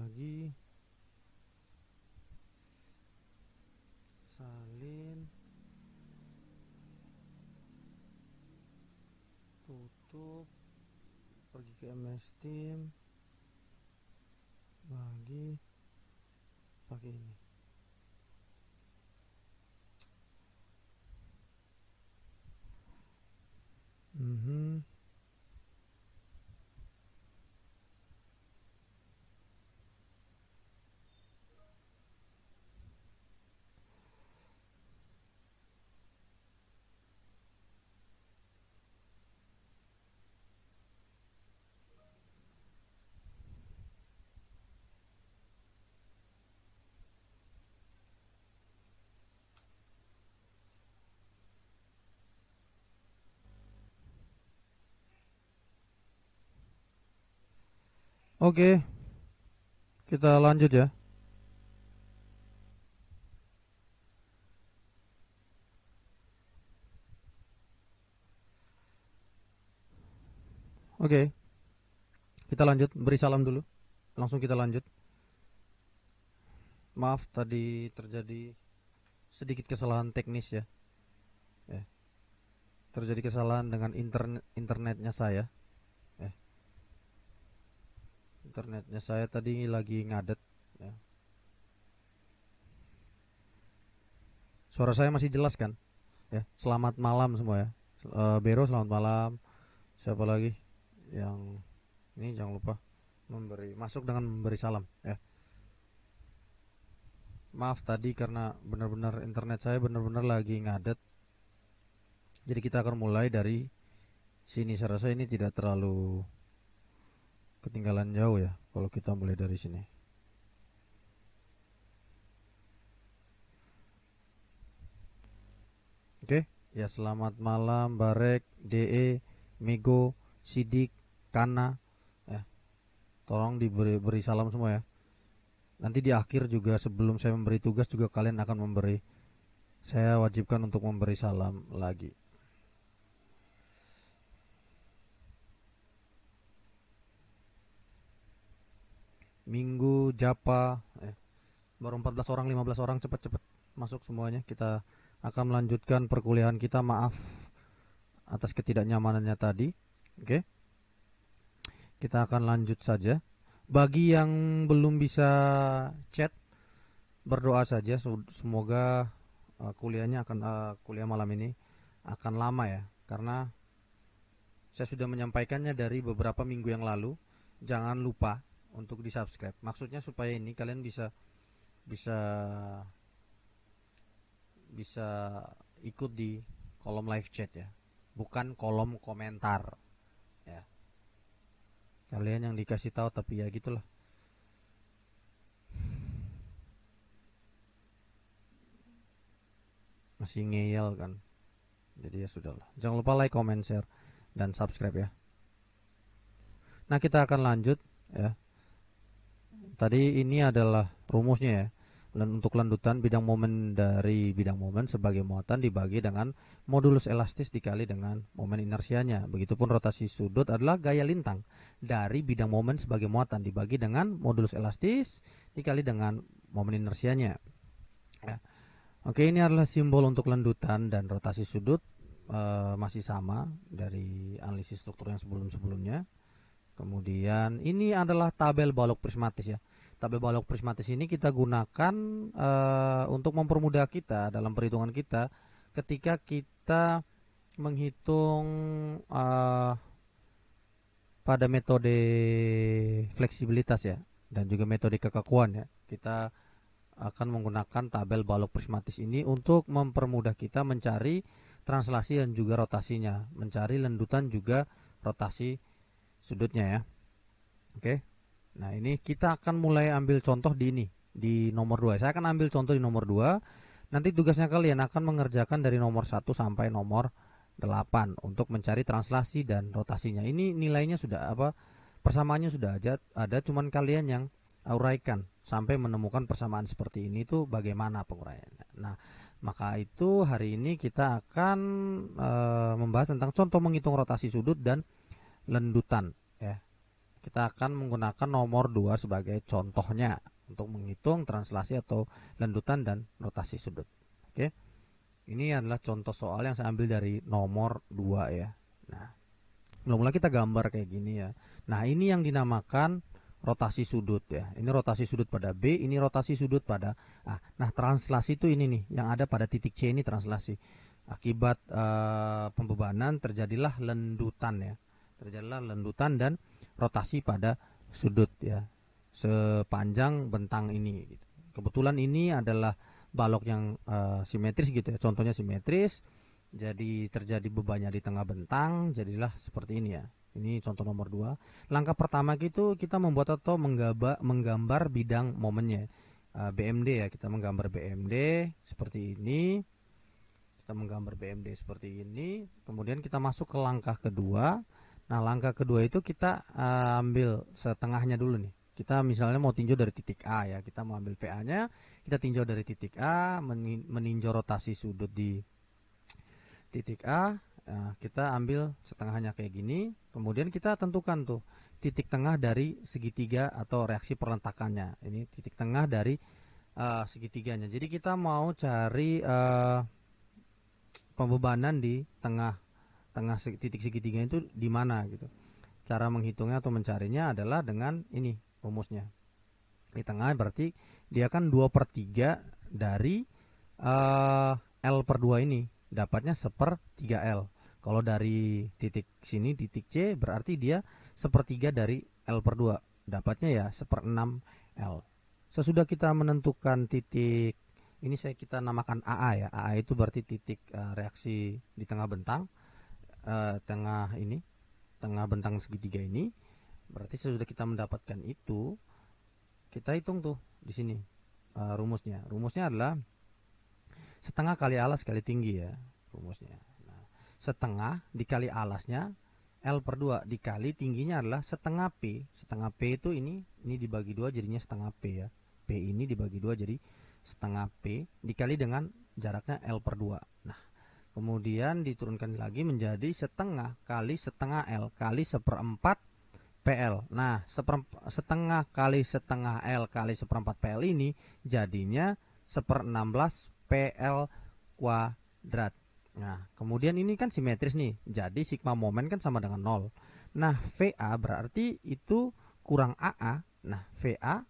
bagi, salin, tutup, pergi ke MS Team, bagi, pakai ini. Oke, kita lanjut ya. Oke, kita lanjut. Beri salam dulu. Langsung kita lanjut. Maaf tadi terjadi sedikit kesalahan teknis ya. Terjadi kesalahan dengan internetnya saya. Internetnya saya tadi lagi ngadet ya. Suara saya masih jelas kan? Ya, selamat malam semua ya. Bero selamat malam. Siapa lagi yang ini jangan lupa masuk dengan memberi salam ya. Maaf tadi karena benar-benar internet saya benar-benar lagi ngadet. Jadi kita akan mulai dari sini. Saya rasa ini tidak terlalu ketinggalan jauh ya kalau kita mulai dari sini. Oke, ya selamat malam Barek, DE, Mego, Sidik, Kana ya. Tolong beri salam semua ya. Nanti di akhir juga sebelum saya memberi tugas juga kalian akan memberi. Saya wajibkan untuk memberi salam lagi. Minggu, Japa baru 14 orang, 15 orang, cepat-cepat masuk semuanya. Kita akan melanjutkan perkuliahan kita. Maaf atas ketidaknyamanannya tadi. Oke, kita akan lanjut saja. Bagi yang belum bisa chat, berdoa saja semoga kuliah malam ini akan lama ya, karena saya sudah menyampaikannya dari beberapa minggu yang lalu. Jangan lupa untuk di subscribe. Maksudnya supaya ini kalian bisa ikut di kolom live chat ya, bukan kolom komentar ya. Kalian yang dikasih tahu tapi ya gitulah. Masih ngeyel kan. Jadi ya sudahlah. Jangan lupa like, comment, share dan subscribe ya. Nah, kita akan lanjut ya. Tadi ini adalah rumusnya ya. Dan untuk lanjutan bidang momen dari bidang momen sebagai muatan dibagi dengan modulus elastis dikali dengan momen inersianya. Begitupun rotasi sudut adalah gaya lintang dari bidang momen sebagai muatan dibagi dengan modulus elastis dikali dengan momen inersianya. Ya. Oke, ini adalah simbol untuk lanjutan dan rotasi sudut masih sama dari analisis struktur yang sebelum-sebelumnya. Kemudian ini adalah tabel balok prismatis ya. Tabel balok prismatis ini kita gunakan untuk mempermudah kita dalam perhitungan kita ketika kita menghitung pada metode fleksibilitas ya, dan juga metode kekakuan ya. Kita akan menggunakan tabel balok prismatis ini untuk mempermudah kita mencari translasi dan juga rotasinya, mencari lendutan juga rotasi sudutnya ya. Oke. Nah, ini kita akan mulai ambil contoh di nomor 2. Saya akan ambil contoh di nomor 2. Nanti tugasnya kalian akan mengerjakan dari nomor 1 sampai nomor 8 untuk mencari translasi dan rotasinya. Ini nilainya sudah persamaannya sudah ada, cuman kalian yang uraikan sampai menemukan persamaan seperti ini itu bagaimana penguraiannya. Nah, maka itu hari ini kita akan membahas tentang contoh menghitung rotasi sudut dan lendutan ya. Kita akan menggunakan nomor 2 sebagai contohnya untuk menghitung translasi atau lendutan dan rotasi sudut. Oke. Ini adalah contoh soal yang saya ambil dari nomor 2 ya. Nah, mula-mula kita gambar kayak gini ya. Nah, ini yang dinamakan rotasi sudut ya. Ini rotasi sudut pada B, ini rotasi sudut pada A. Nah, translasi itu ini nih, yang ada pada titik C ini translasi. Akibat pembebanan terjadilah lendutan ya. Terjadilah lendutan dan rotasi pada sudut ya. Sepanjang bentang ini gitu. Kebetulan ini adalah balok yang simetris gitu ya. Contohnya simetris. Jadi terjadi bebannya di tengah bentang, jadilah seperti ini ya. Ini contoh nomor 2. Langkah pertama itu kita membuat atau menggambar bidang momennya. BMD ya, kita menggambar BMD seperti ini. Kita menggambar BMD seperti ini. Kemudian kita masuk ke langkah kedua. Nah, langkah kedua itu kita ambil setengahnya dulu nih. Kita misalnya mau tinjau dari titik A ya. Kita mau ambil VA-nya, kita tinjau dari titik A, meninjau rotasi sudut di titik A. Nah, kita ambil setengahnya kayak gini. Kemudian kita tentukan tuh titik tengah dari segitiga atau reaksi perlentakannya. Ini titik tengah dari segitiganya. Jadi kita mau cari pembebanan di tengah titik segitiga itu di mana gitu. Cara menghitungnya atau mencarinya adalah dengan ini rumusnya. Di tengah berarti dia kan 2/3 dari L per 2 ini. Dapatnya 1/3L. Kalau dari titik sini titik C berarti dia 1/3 dari L per 2. Dapatnya ya 1/6L. Sesudah kita menentukan titik ini kita namakan AA ya. AA itu berarti titik reaksi di tengah bentang. Tengah bentang segitiga ini. Berarti sesudah kita mendapatkan itu, kita hitung tuh di sini rumusnya. Rumusnya adalah setengah kali alas kali tinggi ya rumusnya. Nah, setengah dikali alasnya L per 2 dikali tingginya adalah setengah P. Setengah P itu ini dibagi 2 jadinya setengah P ya. P ini dibagi 2 jadi setengah P dikali dengan jaraknya L per 2. Nah, kemudian diturunkan lagi menjadi setengah kali setengah L kali 1/4 PL. Nah, setengah kali setengah L kali 1/4 PL ini jadinya 1/16 PL kuadrat. Nah, kemudian ini kan simetris nih. Jadi sigma momen kan sama dengan 0. Nah, VA berarti itu kurang AA. Nah, VA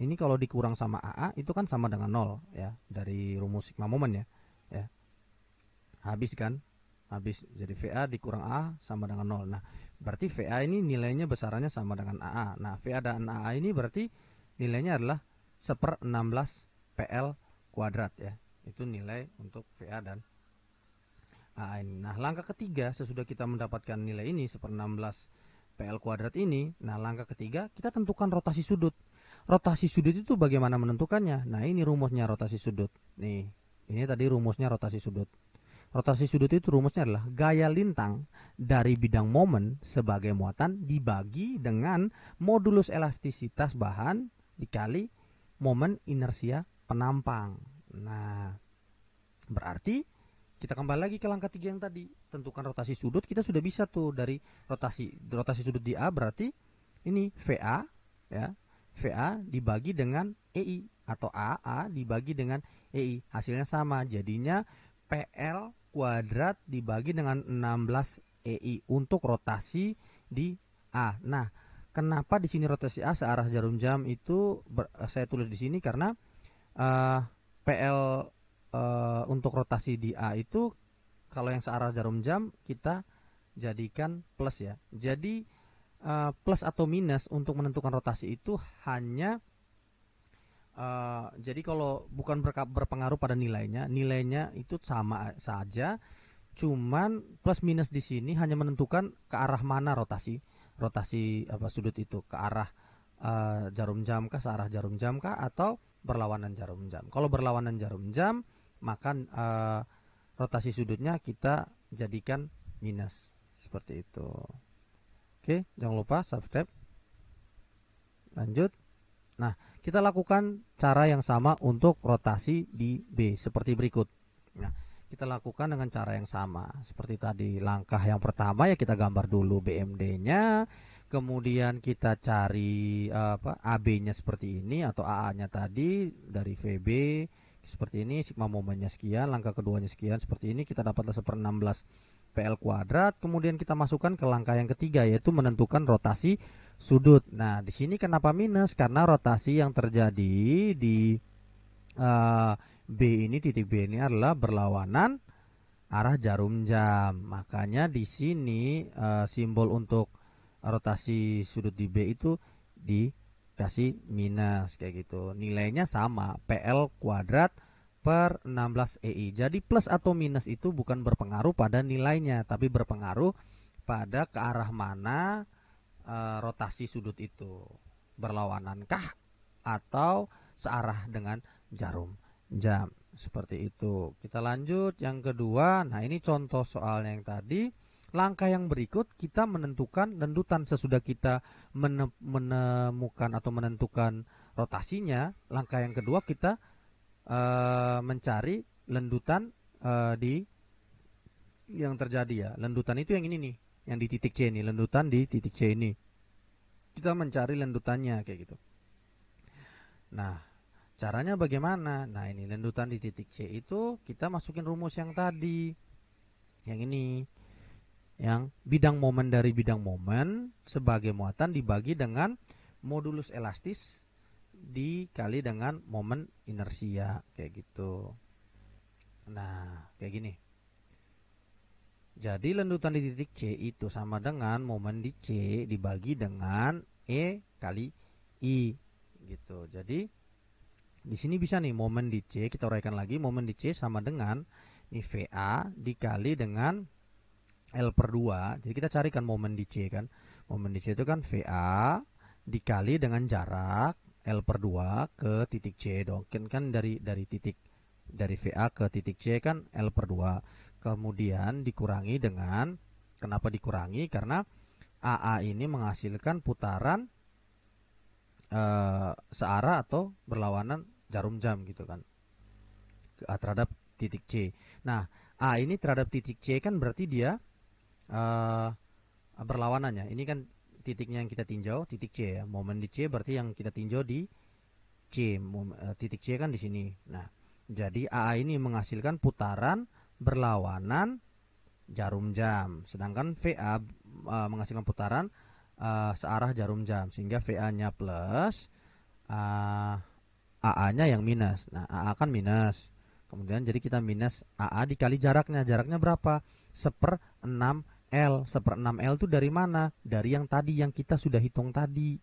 ini kalau dikurang sama AA itu kan sama dengan 0 ya dari rumus sigma momen ya. Ya. Habis kan? Habis. Jadi VA dikurang A sama dengan 0. Nah, berarti VA ini nilainya besarannya sama dengan AA. Nah, VA dan AA ini berarti nilainya adalah 1/16 PL kuadrat ya. Itu nilai untuk VA dan AA ini. Nah, langkah ketiga sesudah kita mendapatkan nilai ini 1/16 PL kuadrat ini. Nah, langkah ketiga kita tentukan rotasi sudut. Rotasi sudut itu bagaimana menentukannya? Nah, ini rumusnya rotasi sudut. Nih, ini tadi rumusnya rotasi sudut. Rotasi sudut itu rumusnya adalah gaya lintang dari bidang momen sebagai muatan dibagi dengan modulus elastisitas bahan dikali momen inersia penampang. Nah, berarti kita kembali lagi ke langkah 3 yang tadi. Tentukan rotasi sudut, kita sudah bisa tuh dari rotasi sudut di A berarti ini VA ya. VA dibagi dengan EI atau AA dibagi dengan EI. Hasilnya sama, jadinya PL kuadrat dibagi dengan 16 EI untuk rotasi di A. Nah, kenapa di sini rotasi A searah jarum jam itu saya tulis di sini karena PL untuk rotasi di A itu kalau yang searah jarum jam kita jadikan plus ya. Jadi plus atau minus untuk menentukan rotasi itu hanya jadi kalau bukan berpengaruh pada nilainya itu sama saja, cuman plus minus di sini hanya menentukan ke arah mana rotasi sudut itu, ke arah jarum jam kah, searah jarum jam kah, atau berlawanan jarum jam. Kalau berlawanan jarum jam maka rotasi sudutnya kita jadikan minus seperti itu. Oke, jangan lupa subscribe. Lanjut. Nah, kita lakukan cara yang sama untuk rotasi di B seperti berikut. Nah, kita lakukan dengan cara yang sama seperti tadi. Langkah yang pertama ya kita gambar dulu BMD-nya. kemudian kita cari AB-nya seperti ini atau AA-nya tadi dari VB seperti ini, sigma momennya sekian, langkah keduanya sekian, seperti ini kita dapatlah 1/16 PL kuadrat. Kemudian kita masukkan ke langkah yang ketiga, yaitu menentukan rotasi sudut. Nah, di sini kenapa minus? Karena rotasi yang terjadi di B ini, titik B ini adalah berlawanan arah jarum jam. Makanya di sini simbol untuk rotasi sudut di B itu dikasih minus kayak gitu. Nilainya sama, PL kuadrat per 16 EI. Jadi plus atau minus itu bukan berpengaruh pada nilainya, tapi berpengaruh pada ke arah mana rotasi sudut itu. Berlawanankah atau searah dengan jarum jam. Seperti itu. Kita lanjut yang kedua. Nah, ini contoh soalnya yang tadi. Langkah yang berikut kita menentukan lendutan sesudah kita menemukan atau menentukan rotasinya. Langkah yang kedua kita mencari lendutan di yang terjadi ya. Lendutan itu yang ini nih, yang di titik C ini, lendutan di titik C ini. Kita mencari lendutannya kayak gitu. Nah, caranya bagaimana? Nah, ini lendutan di titik C itu kita masukin rumus yang tadi. Yang ini. Yang bidang momen dari bidang momen sebagai muatan dibagi dengan modulus elastis dikali dengan momen inersia kayak gitu. Nah, kayak gini. Jadi lendutan di titik C itu sama dengan momen di C dibagi dengan E kali I gitu. Jadi di sini bisa nih momen di C, kita uraikan lagi, momen di C sama dengan ini VA dikali dengan L per 2. Jadi kita carikan momen di C kan. Momen di C itu kan VA dikali dengan jarak L per 2 ke titik C dong. Kan dari titik dari VA ke titik C kan L per 2. Kemudian dikurangi dengan, kenapa dikurangi? Karena AA ini menghasilkan putaran searah atau berlawanan jarum jam gitu kan terhadap titik C. Nah, A ini terhadap titik C kan berarti dia berlawanannya. Ini kan titiknya yang kita tinjau, titik C ya. Momen di C berarti yang kita tinjau di C. Titik C kan di sini. Nah, jadi AA ini menghasilkan putaran berlawanan jarum jam. Sedangkan VA menghasilkan putaran searah jarum jam. Sehingga VA-nya plus, AA-nya yang minus. Nah, AA kan minus. Kemudian jadi kita minus AA dikali jaraknya. Jaraknya berapa? 1/6 L. 1/6 L itu dari mana? Dari yang tadi yang kita sudah hitung tadi.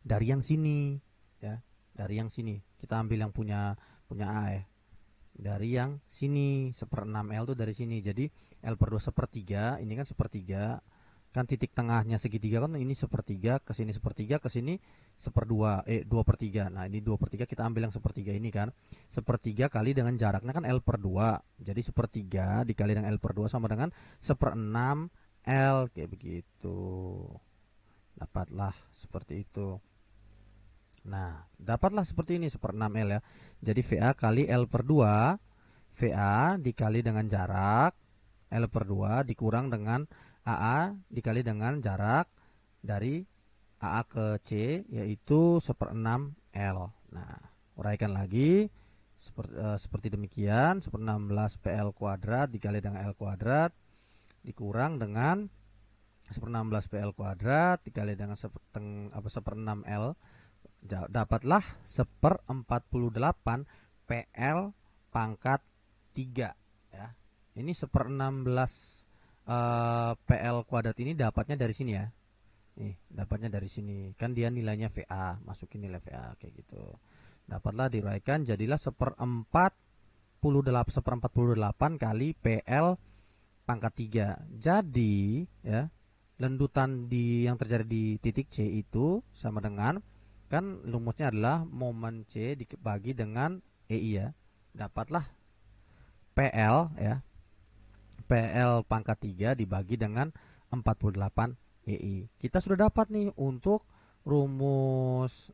Dari yang sini, ya. Dari yang sini. Kita ambil yang punya A ya. Dari yang sini 1/6 L itu dari sini. Jadi L per 2 1/3. Ini kan 1/3. Kan titik tengahnya segitiga kan ini 1/3, ke sini 1/3, ke sini 1/2, 2/3. Nah, ini 2/3 kita ambil yang 1/3 ini kan. 1/3 kali dengan jaraknya kan L per 2. Jadi 1/3 dikali dengan L per 2 sama dengan 1/6 L kayak begitu. Dapatlah seperti itu. Nah, dapatlah seperti ini 1/6 L ya. Jadi VA kali L per 2, VA dikali dengan jarak L per 2 dikurang dengan AA dikali dengan jarak dari AA ke C, yaitu 1/6 L. Nah, uraikan lagi seperti demikian. 1/16 PL kuadrat dikali dengan L kuadrat dikurang dengan 1/16 PL kuadrat dikali dengan 1/6 L. Dapatlah 1/48 PL pangkat 3 ya. Ini 1/16 PL kuadrat ini dapatnya dari sini ya. Nih, dapatnya dari sini. Kan dia nilainya VA, masukin nilai VA kayak gitu. Dapatlah diraikan jadilah 1/48 kali PL pangkat 3. Jadi, ya, lendutan yang terjadi di titik C itu sama dengan, kan rumusnya adalah momen C dibagi dengan EI ya. Dapatlah PL ya. PL pangkat 3 dibagi dengan 48 EI. Kita sudah dapat nih untuk rumus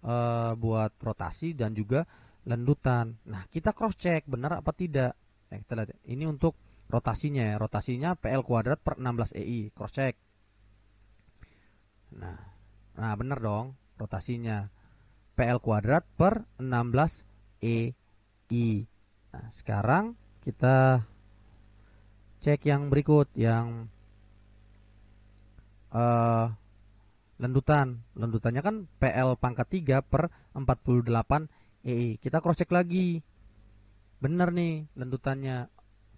buat rotasi dan juga lendutan. Nah, kita cross check benar apa tidak. Nah, kita lihat. Ini untuk rotasinya ya. Rotasinya PL kuadrat per 16 EI. Cross check. Nah, nah benar dong rotasinya. PL kuadrat per 16 EI. Nah, sekarang kita cek yang berikut, yang eh, lendutan. Lendutannya kan PL pangkat 3 per 48 EI. Kita cross check lagi. Bener nih lendutannya,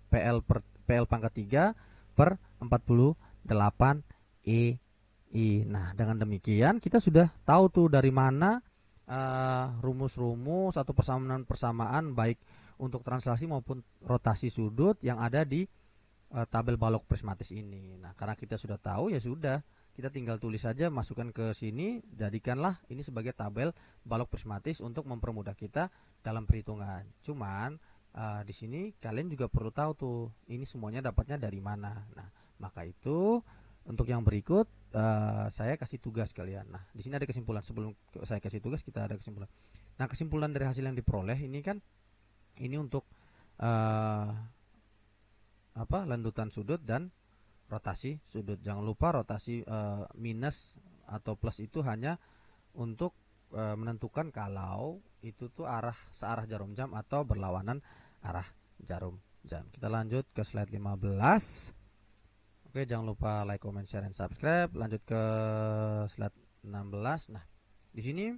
PL pangkat 3 per 48 EI. Nah, dengan demikian kita sudah tahu tuh dari mana rumus-rumus atau persamaan-persamaan baik untuk translasi maupun rotasi sudut yang ada di tabel balok prismatis ini. Nah, karena kita sudah tahu, ya sudah, kita tinggal tulis saja, masukkan ke sini, jadikanlah ini sebagai tabel balok prismatis untuk mempermudah kita dalam perhitungan. Cuman di sini kalian juga perlu tahu tuh, ini semuanya dapatnya dari mana. Nah, maka itu untuk yang berikut saya kasih tugas kalian. Nah, di sini ada kesimpulan. Sebelum saya kasih tugas, kita ada kesimpulan. Nah, kesimpulan dari hasil yang diperoleh ini kan, ini untuk lendutan sudut dan rotasi sudut. Jangan lupa rotasi minus atau plus itu hanya untuk menentukan kalau itu tuh searah jarum jam atau berlawanan arah jarum jam. Kita lanjut ke slide 15. Oke, jangan lupa like, comment, share, dan subscribe. Lanjut ke slide 16. Nah, di sini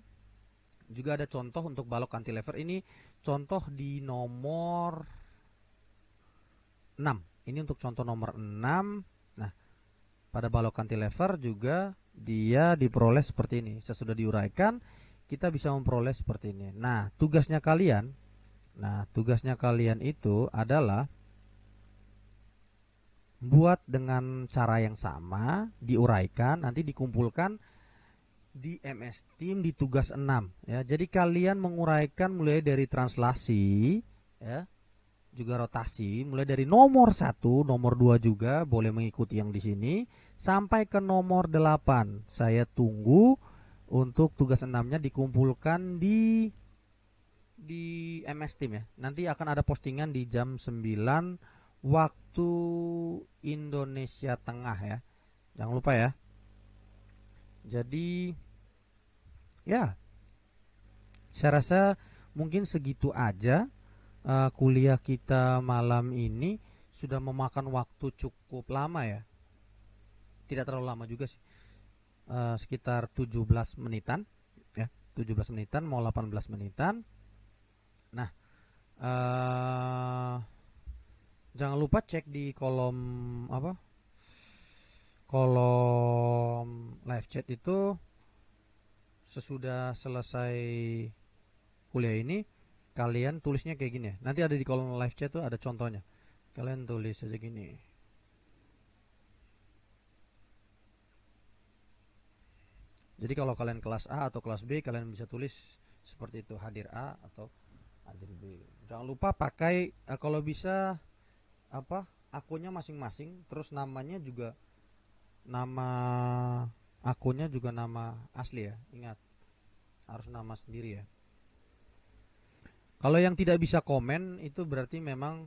juga ada contoh untuk balok cantilever. Ini contoh di nomor 6. Ini untuk contoh nomor 6. Nah, pada balok cantilever juga dia diperoleh seperti ini. Sesudah diuraikan, kita bisa memperoleh seperti ini. Nah, tugasnya kalian itu adalah buat dengan cara yang sama, diuraikan, nanti dikumpulkan di MS Team di tugas 6 ya. Jadi kalian menguraikan mulai dari translasi ya, juga rotasi, mulai dari nomor 1, nomor 2 juga boleh mengikuti yang di sini sampai ke nomor 8. Saya tunggu untuk tugas 6-nya dikumpulkan di MS Team ya. Nanti akan ada postingan di jam 9 waktu Indonesia Tengah ya. Jangan lupa ya. Jadi ya, saya rasa mungkin segitu aja. Kuliah kita malam ini sudah memakan waktu cukup lama ya. Tidak terlalu lama juga sih. Sekitar 17 menitan ya. 17 menitan mau 18 menitan. Nah, jangan lupa cek di kolom kolom live chat itu sesudah selesai kuliah ini, kalian tulisnya kayak gini ya. Nanti ada di kolom live chat tuh ada contohnya. Kalian tulis aja gini. Jadi kalau kalian kelas A atau kelas B, kalian bisa tulis seperti itu, hadir A atau hadir B. Jangan lupa pakai kalau bisa akunnya masing-masing, terus namanya juga nama akunnya juga nama asli ya. Ingat, harus nama sendiri ya. Kalau yang tidak bisa komen itu berarti memang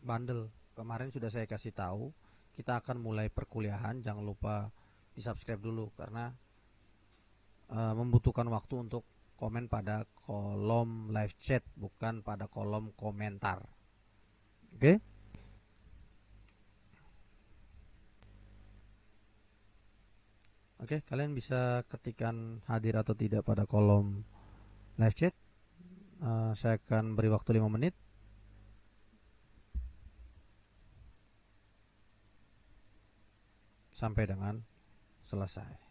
bandel. Kemarin sudah saya kasih tahu, kita akan mulai perkuliahan. Jangan lupa di subscribe dulu karena membutuhkan waktu untuk komen pada kolom live chat, bukan pada kolom komentar. Oke? Oke, kalian bisa ketikkan hadir atau tidak pada kolom live chat. Saya akan beri waktu 5 menit. Sampai dengan selesai.